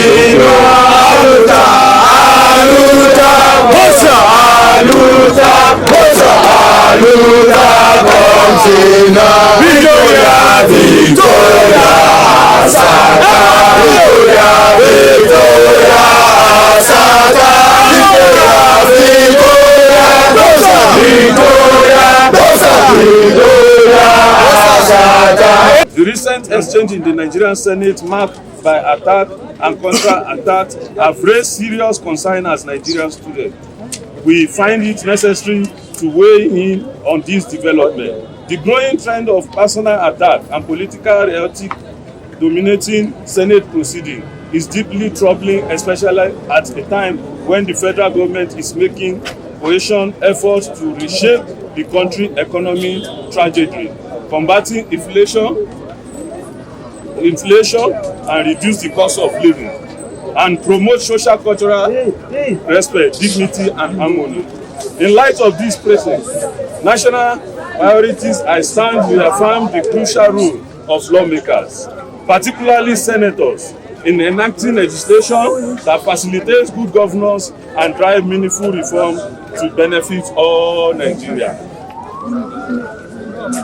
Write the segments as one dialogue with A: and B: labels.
A: Consino aluta, aluta, bossa, aluta, bossa, aluta, consino. Victoria, Victoria, Asata, Victoria, Victoria, Asata, Victoria, Victoria, bossa, Victoria, bossa, Victoria, Asata.
B: The recent exchange in the Nigerian Senate, marked by attack and counter-attack, have raised serious concern as Nigerian students. We find it necessary to weigh in on this development. The growing trend of personal attack and political rhetoric dominating Senate proceedings is deeply troubling, especially at a time when the federal government is making cohesion efforts to reshape the country's economic trajectory, combating inflation and reduce the cost of living, and promote social cultural respect, dignity and harmony. In light of these presence, national priorities, I stand to reaffirm the crucial role of lawmakers, particularly senators, in enacting legislation that facilitates good governance and drive meaningful reform to benefit all Nigerians.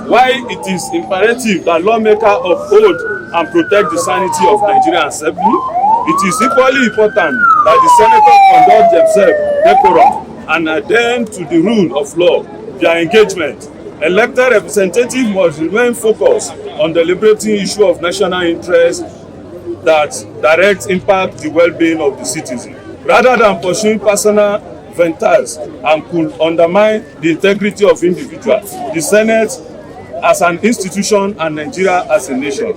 B: While it is imperative that lawmakers uphold and protect the sanity of Nigerian Assembly, it is equally important that the senators conduct themselves decorum and adhere to the rule of law. Their engagement, elected representatives must remain focused on deliberating issues of national interest that direct impact the well-being of the citizen, rather than pursuing personal vendettas and could undermine the integrity of individuals, the Senate as an institution and Nigeria as a nation.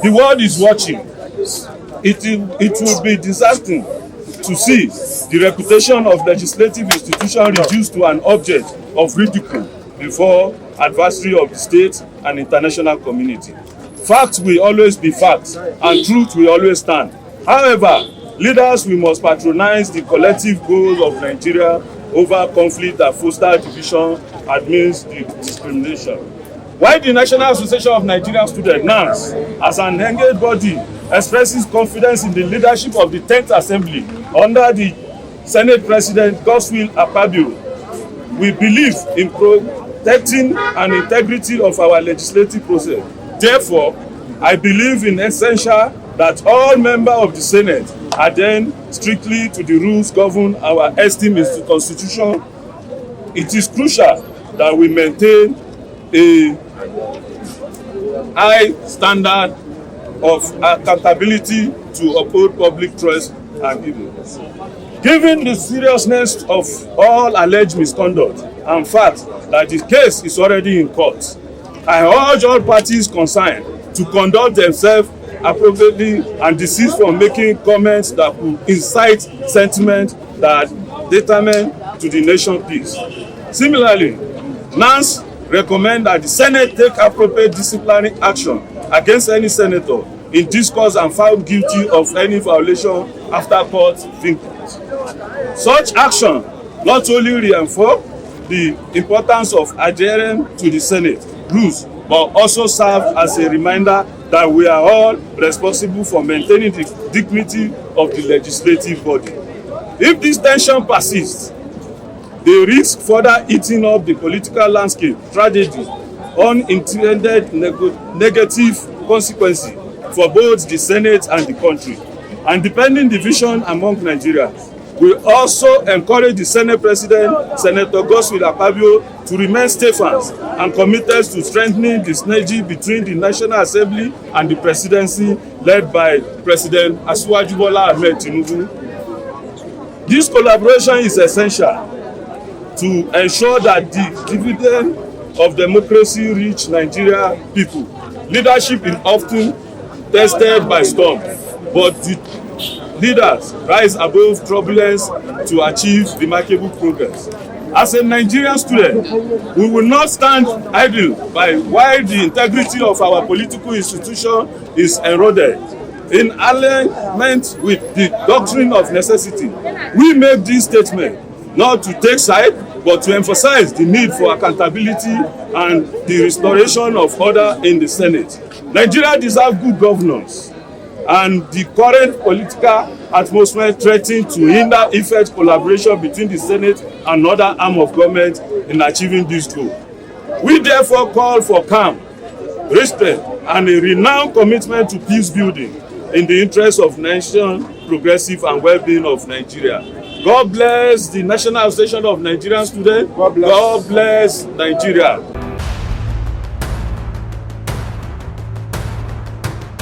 B: The world is watching. It will be disheartening to see the reputation of legislative institutions reduced to an object of ridicule before adversary of the state and international community. Facts will always be facts, and truth will always stand. However, leaders, we must patronize the collective goals of Nigeria over conflict that foster division amidst the discrimination. While the National Association of Nigerian Students, NANS, as an engaged body, expresses confidence in the leadership of the 10th Assembly under the Senate President Akpabio, we believe in protecting an integrity of our legislative process. Therefore, I believe in essential that all members of the Senate adhere strictly to the rules governing our esteemed Constitution. It is crucial that we maintain a high standard of accountability to uphold public trust and evil. Given the seriousness of all alleged misconduct and fact that the case is already in court, I urge all parties concerned to conduct themselves appropriately and desist from making comments that will incite sentiment that determine to the nation's peace. Similarly, NANS recommend that the Senate take appropriate disciplinary action against any senator in discourse and found guilty of any violation after court vindicate. Such action not only reinforce the importance of adhering to the Senate rules, but also serve as a reminder that we are all responsible for maintaining the dignity of the legislative body. If this tension persists, they risk further eating up the political landscape, tragedy, unintended negative consequences for both the Senate and the country, and deepening division among Nigerians. We also encourage the Senate President, Senator Akpabio, to remain steadfast and committed to strengthening the synergy between the National Assembly and the presidency led by President Asiwaju Bola Ahmed Tinubu. This collaboration is essential to ensure that the dividend of democracy reach Nigeria people. Leadership is often tested by storm, but the leaders rise above turbulence to achieve remarkable progress. As a Nigerian student, we will not stand idle by while the integrity of our political institution is eroded. In alignment with the doctrine of necessity, we make this statement not to take side, but to emphasize the need for accountability and the restoration of order in the Senate. Nigeria deserves good governance, and the current political atmosphere threatening to hinder effective collaboration between the Senate and other arm of government in achieving this goal. We therefore call for calm, respect, and a renowned commitment to peace building in the interest of nation, progressive, and well-being of Nigeria. God bless the National Association of Nigerian Students. God bless Nigeria.